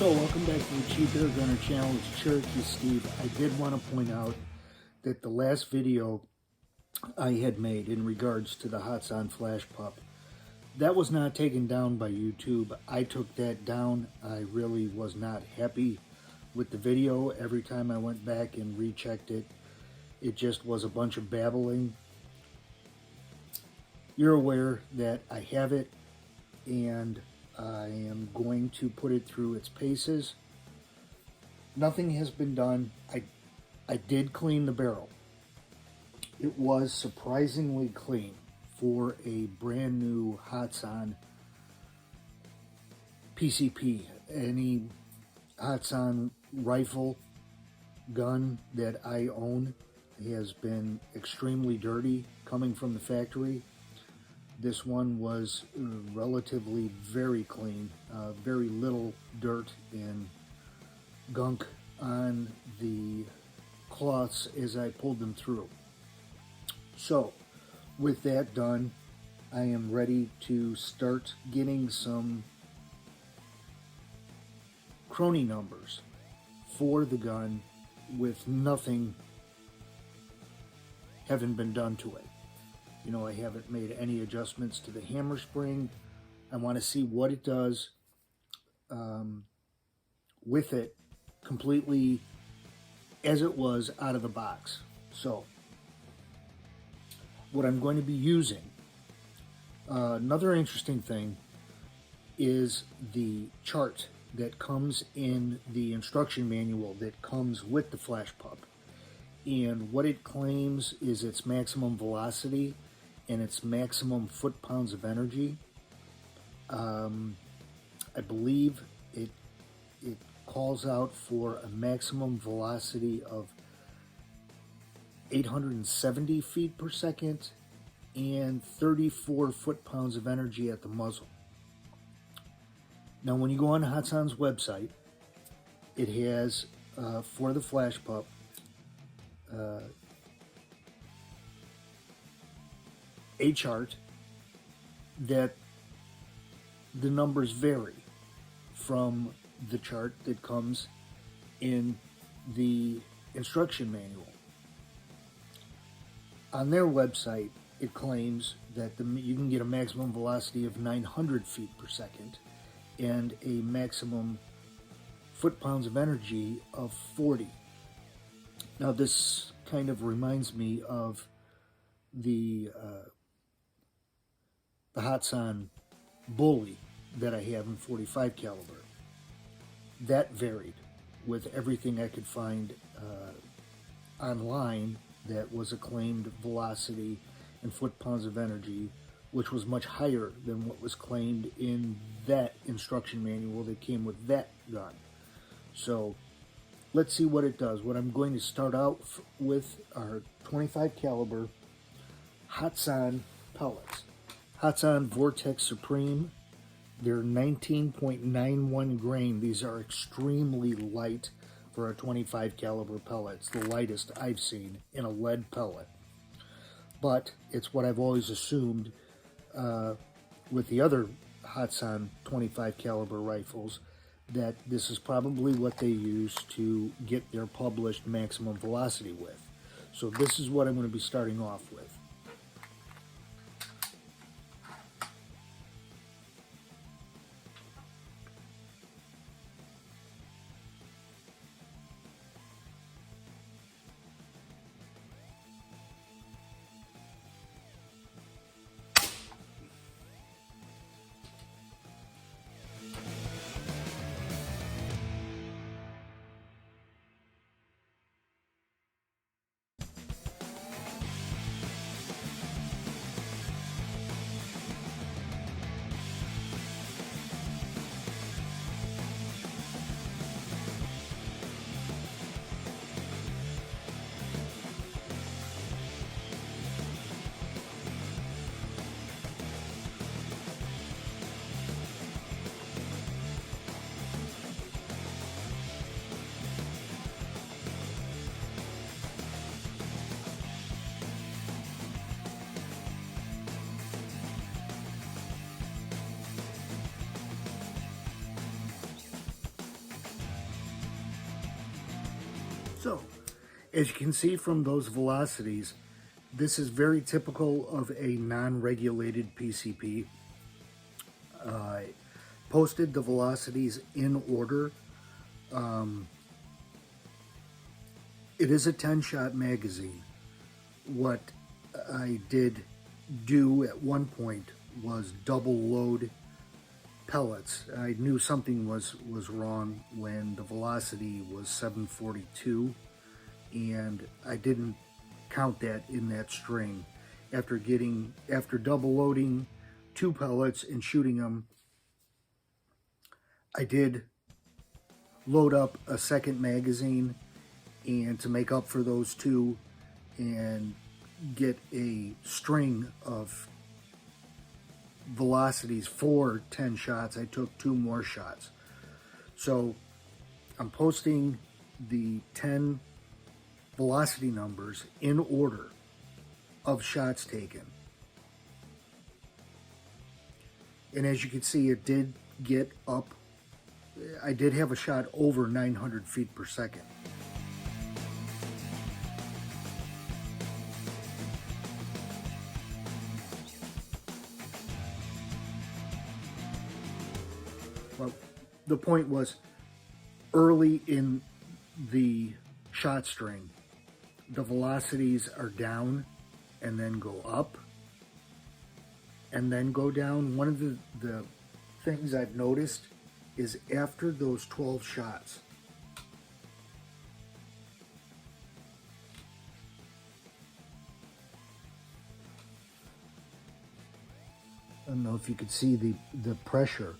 So, welcome back to the Cheap Air Gunner channel. It's Cherokee Steve. I did want to point out that the last video I had made in regards to the Hatsan Flashpup, that was not taken down by YouTube. I took that down. I really was not happy with the video. Every time I went back and rechecked it, it just was a bunch of babbling. You're aware that I have it, and I am going to put it through its paces. Nothing has been done. I did clean the barrel. It was surprisingly clean for a brand new Hatsan PCP. Any Hatsan rifle gun that I own has been extremely dirty coming from the factory. This one was relatively very clean, very little dirt and gunk on the cloths as I pulled them through. So, with that done, I am ready to start getting some crony numbers for the gun with nothing having been done to it. You know, I haven't made any adjustments to the hammer spring. I want to see what it does with it completely as it was out of the box. So, what I'm going to be using, another interesting thing is the chart that comes in the instruction manual that comes with the Flashpup. And what it claims is its maximum velocity and its maximum foot-pounds of energy. I believe it calls out for a maximum velocity of 870 feet per second and 34 foot-pounds of energy at the muzzle. Now, when you go on Hatsan's website, it has, for the Flashpup, a chart that the numbers vary from the chart that comes in the instruction manual. On their website, it claims that you can get a maximum velocity of 900 feet per second and a maximum foot-pounds of energy of 40. Now, this kind of reminds me of the Hatsan Bully that I have in 45 caliber. That varied with everything I could find online that was a claimed velocity and foot-pounds of energy, which was much higher than what was claimed in that instruction manual that came with that gun. So let's see what it does. What I'm going to start out with are 25 caliber Hatsan pellets. Hatsan Vortex Supreme. They're 19.91 grain. These are extremely light for a 25 caliber pellet. It's the lightest I've seen in a lead pellet. But it's what I've always assumed with the other Hatsan 25 caliber rifles, that this is probably what they use to get their published maximum velocity with. So this is what I'm going to be starting off with. As you can see from those velocities, this is very typical of a non-regulated PCP. Posted the velocities in order. It is a 10-shot magazine. What I did do at one point was double load pellets. I knew something was wrong when the velocity was 742, and I didn't count that in that string. After double loading 2 pellets and shooting them, I did load up a second magazine, and to make up for those 2 and get a string of velocities for 10 shots, I took 2 more shots. So I'm posting the 10 velocity numbers in order of shots taken. And as you can see, it did get up. I did have a shot over 900 feet per second. Well, the point was, early in the shot string, the velocities are down and then go up and then go down. One of the things I've noticed is after those 12 shots, I don't know if you could see the pressure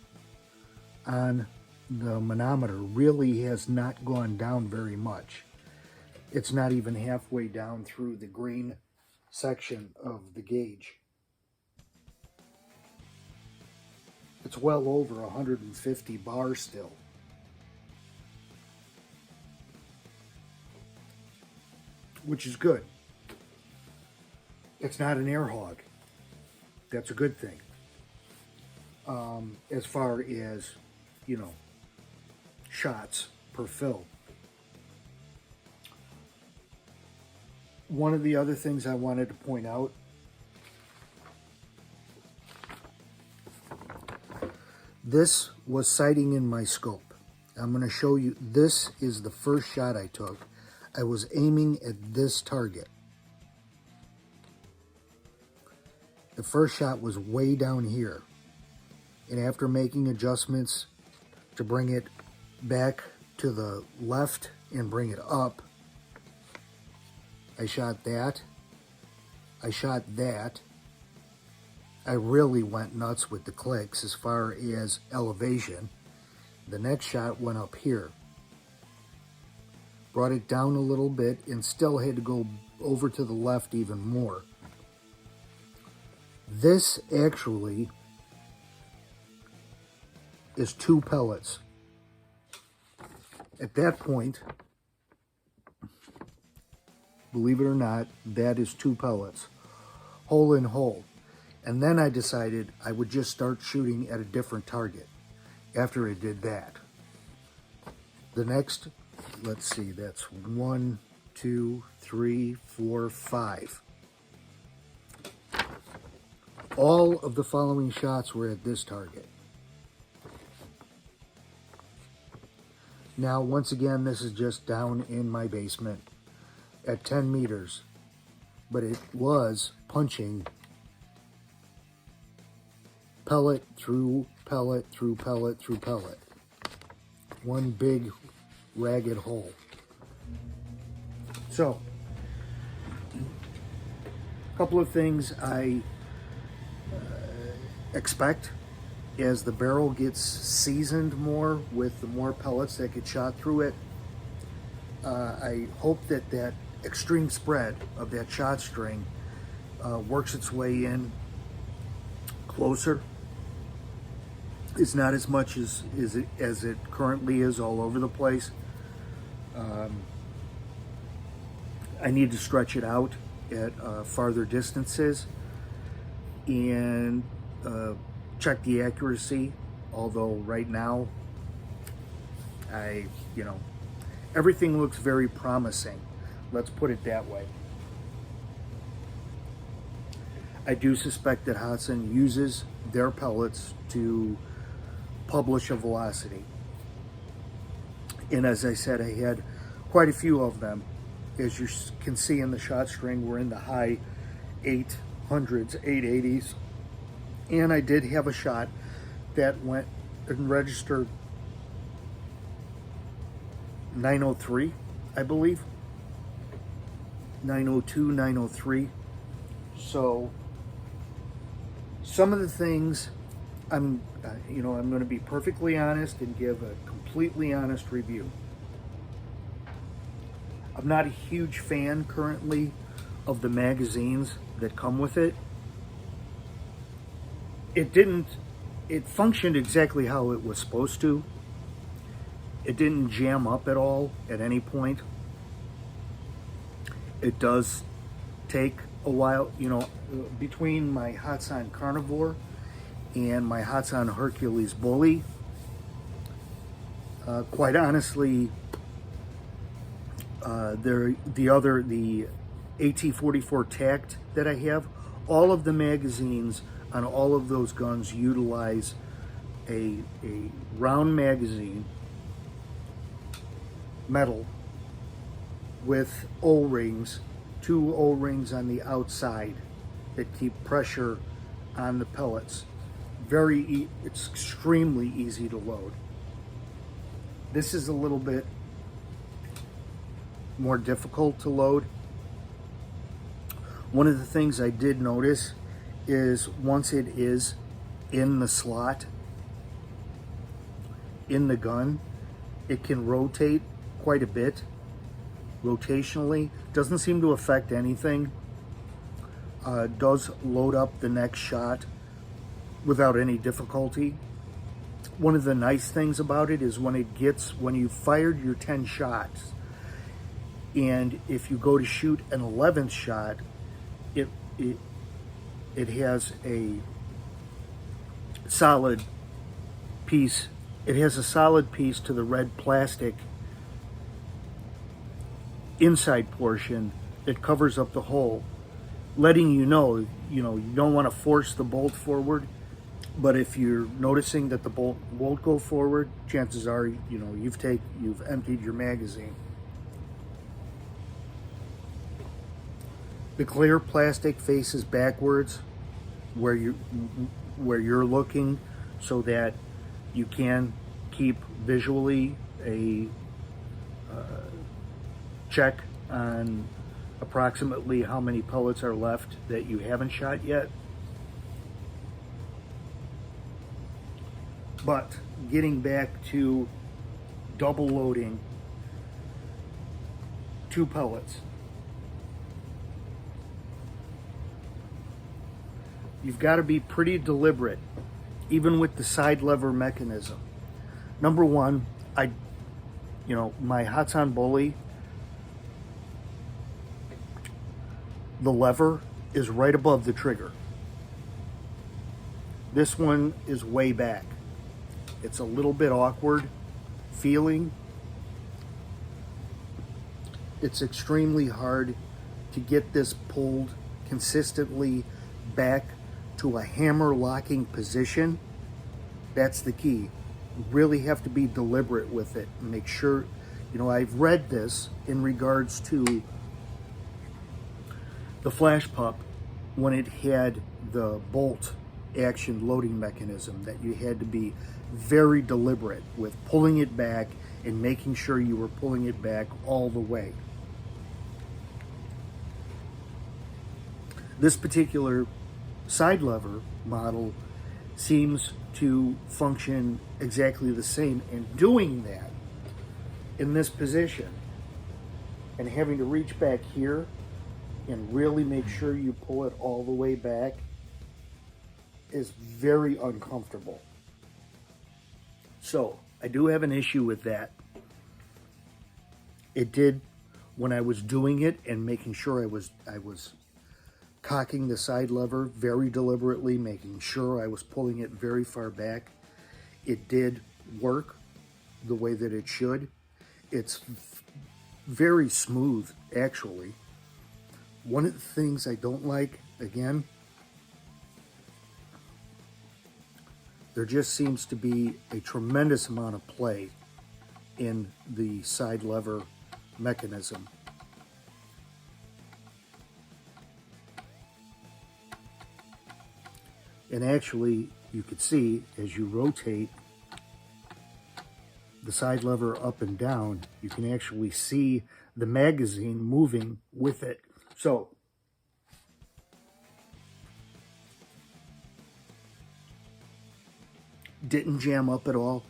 on the manometer really has not gone down very much. It's not even halfway down through the green section of the gauge. It's well over 150 bars still. Which is good. It's not an air hog. That's a good thing. As far as, you know, shots per fill. One of the other things I wanted to point out, this was sighting in my scope. I'm going to show you, this is the first shot I took. I was aiming at this target. The first shot was way down here. And after making adjustments to bring it back to the left and bring it up, I shot that. I shot that. I really went nuts with the clicks as far as elevation. The next shot went up here. Brought it down a little bit and still had to go over to the left even more. This actually is 2 pellets. At that point, believe it or not, that is 2 pellets, hole in hole. And then I decided I would just start shooting at a different target after I did that. The next, let's see, that's 1, 2, 3, 4, 5. All of the following shots were at this target. Now, once again, this is just down in my basement at 10 meters, but it was punching pellet through pellet through pellet through pellet. One big ragged hole. So, a couple of things I expect as the barrel gets seasoned more with the more pellets that get shot through it. I hope that that extreme spread of that shot string works its way in closer. It's not as much as it currently is all over the place. I need to stretch it out at farther distances and check the accuracy, although right now everything looks very promising. Let's put it that way. I do suspect that Hatsan uses their pellets to publish a velocity. And as I said, I had quite a few of them. As you can see in the shot string, we're in the high 800s, 880s. And I did have a shot that went and registered 903, I believe. 902, 903. So some of the things I'm going to be perfectly honest and give a completely honest review. I'm not a huge fan currently of the magazines that come with it. It functioned exactly how it was supposed to. It didn't jam up at all at any point. It does take a while, between my Hatsan Carnivore and my Hatsan Hercules Bully. Quite honestly, the AT-44 Tact that I have, all of the magazines on all of those guns utilize a round magazine, metal, with O-rings, 2 O-rings on the outside that keep pressure on the pellets. It's extremely easy to load. This is a little bit more difficult to load. One of the things I did notice is once it is in the slot, in the gun, it can rotate quite a bit rotationally. Doesn't seem to affect anything. Does load up the next shot without any difficulty. One of the nice things about it is when you fired your 10 shots, and if you go to shoot an 11th shot, it has a solid piece. It has a solid piece to the red plastic inside portion that covers up the hole, letting you know you don't want to force the bolt forward. But if you're noticing that the bolt won't go forward, chances are you've emptied your magazine. The clear plastic faces backwards where you're looking, so that you can keep visually a check on approximately how many pellets are left that you haven't shot yet. But getting back to double loading 2 pellets, you've got to be pretty deliberate, even with the side lever mechanism. Number one, my Hatsan Bully, the lever is right above the trigger. This one is way back. It's a little bit awkward feeling. It's extremely hard to get this pulled consistently back to a hammer locking position. That's the key. You really have to be deliberate with it and make sure, I've read this in regards to the Flashpup when it had the bolt action loading mechanism, that you had to be very deliberate with pulling it back and making sure you were pulling it back all the way. This particular side lever model seems to function exactly the same, and doing that in this position and having to reach back here and really make sure you pull it all the way back is very uncomfortable. So I do have an issue with that. It did, when I was doing it and making sure I was cocking the side lever very deliberately, making sure I was pulling it very far back, it did work the way that it should. It's very smooth actually. One of the things I don't like, again, there just seems to be a tremendous amount of play in the side lever mechanism. And actually, you could see as you rotate the side lever up and down, you can actually see the magazine moving with it. So, didn't jam up at all.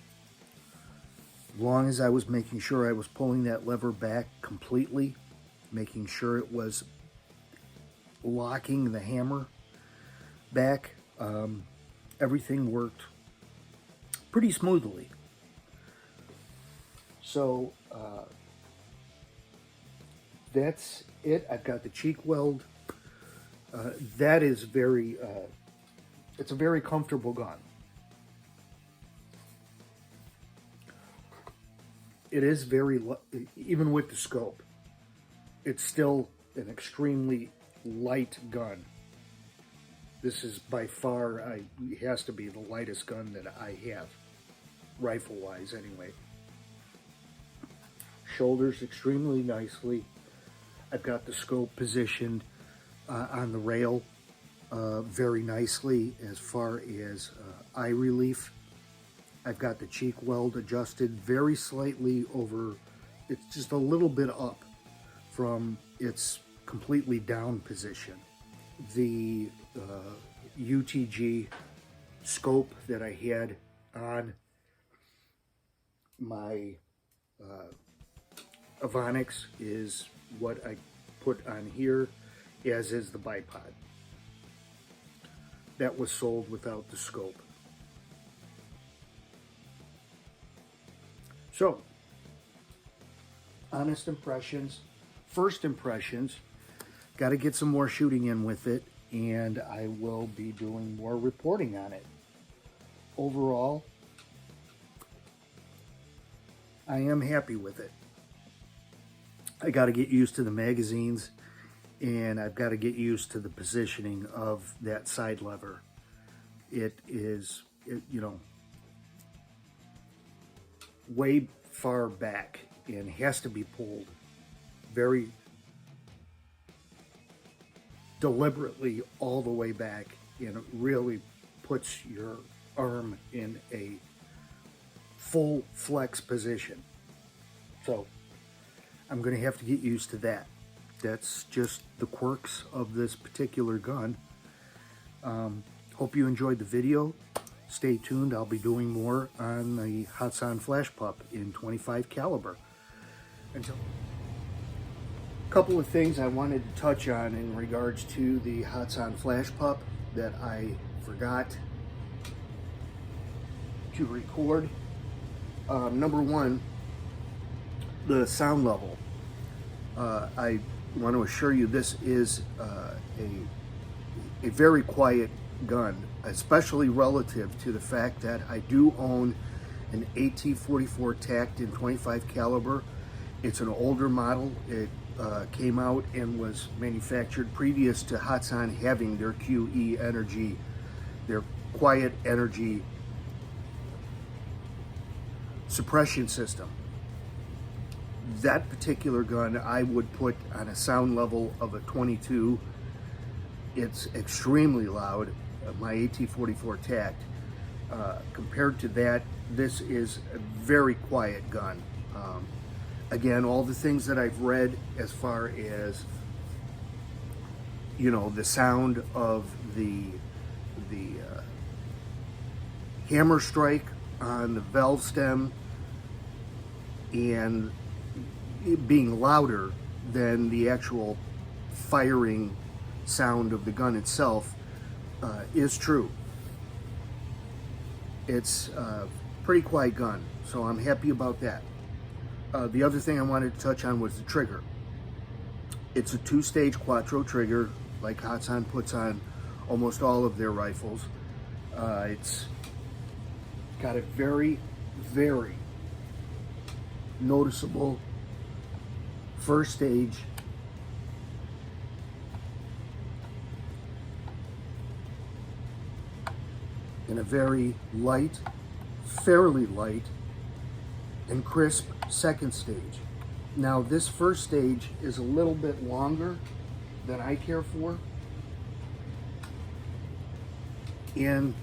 As long as I was making sure I was pulling that lever back completely, making sure it was locking the hammer back, everything worked pretty smoothly. So that's it. I've got the cheek weld. That is very, it's a very comfortable gun. It is very, even with the scope, it's still an extremely light gun. This is by far, it has to be the lightest gun that I have, rifle-wise anyway. Shoulders extremely nicely. I've got the scope positioned on the rail very nicely as far as eye relief. I've got the cheek weld adjusted very slightly over, it's just a little bit up from its completely down position. The UTG scope that I had on my Avonix is what I put on here, as is the bipod. That was sold without the scope. So, honest impressions, first impressions, got to get some more shooting in with it, and I will be doing more reporting on it. Overall, I am happy with it. I got to get used to the magazines, and I've got to get used to the positioning of that side lever. It is, you know, way far back and has to be pulled very deliberately all the way back, and it really puts your arm in a full flex position. So I'm going to have to get used to that. That's just the quirks of this particular gun. Hope you enjoyed the video. Stay tuned. I'll be doing more on the Hatsan Flashpup in 25 caliber. Until a couple of things I wanted to touch on in regards to the Hatsan Flashpup that I forgot to record. Number one, the sound level. I want to assure you this is a very quiet gun, especially relative to the fact that I do own an AT-44 Tact in 25 caliber. It's an older model. It came out and was manufactured previous to Hatsan having their QE energy, their quiet energy suppression system. That particular gun I would put on a sound level of a 22. It's extremely loud, my AT-44 Tact. Compared to that, this is a very quiet gun. Again, all the things that I've read as far as, you know, the sound of the hammer strike on the valve stem and it being louder than the actual firing sound of the gun itself is true. It's a pretty quiet gun, so I'm happy about that. The other thing I wanted to touch on was the trigger. It's a two-stage quattro trigger, like Hatsan puts on almost all of their rifles. It's got a very, very noticeable first stage in a very light, fairly light, and crisp second stage. Now this first stage is a little bit longer than I care for, and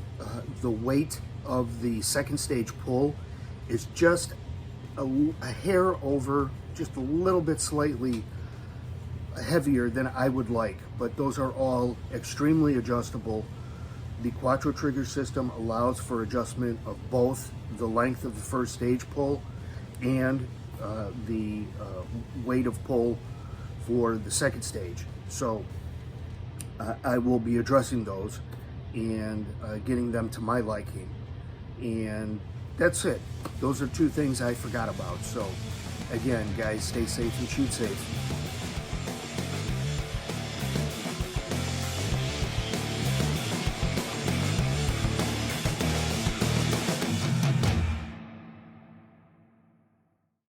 the weight of the second stage pull is just a hair over, just a little bit slightly heavier than I would like, but those are all extremely adjustable. The Quattro trigger system allows for adjustment of both the length of the first stage pull and the weight of pull for the second stage. So I will be addressing those and getting them to my liking. And that's it. Those are two things I forgot about. So again, guys, stay safe and shoot safe.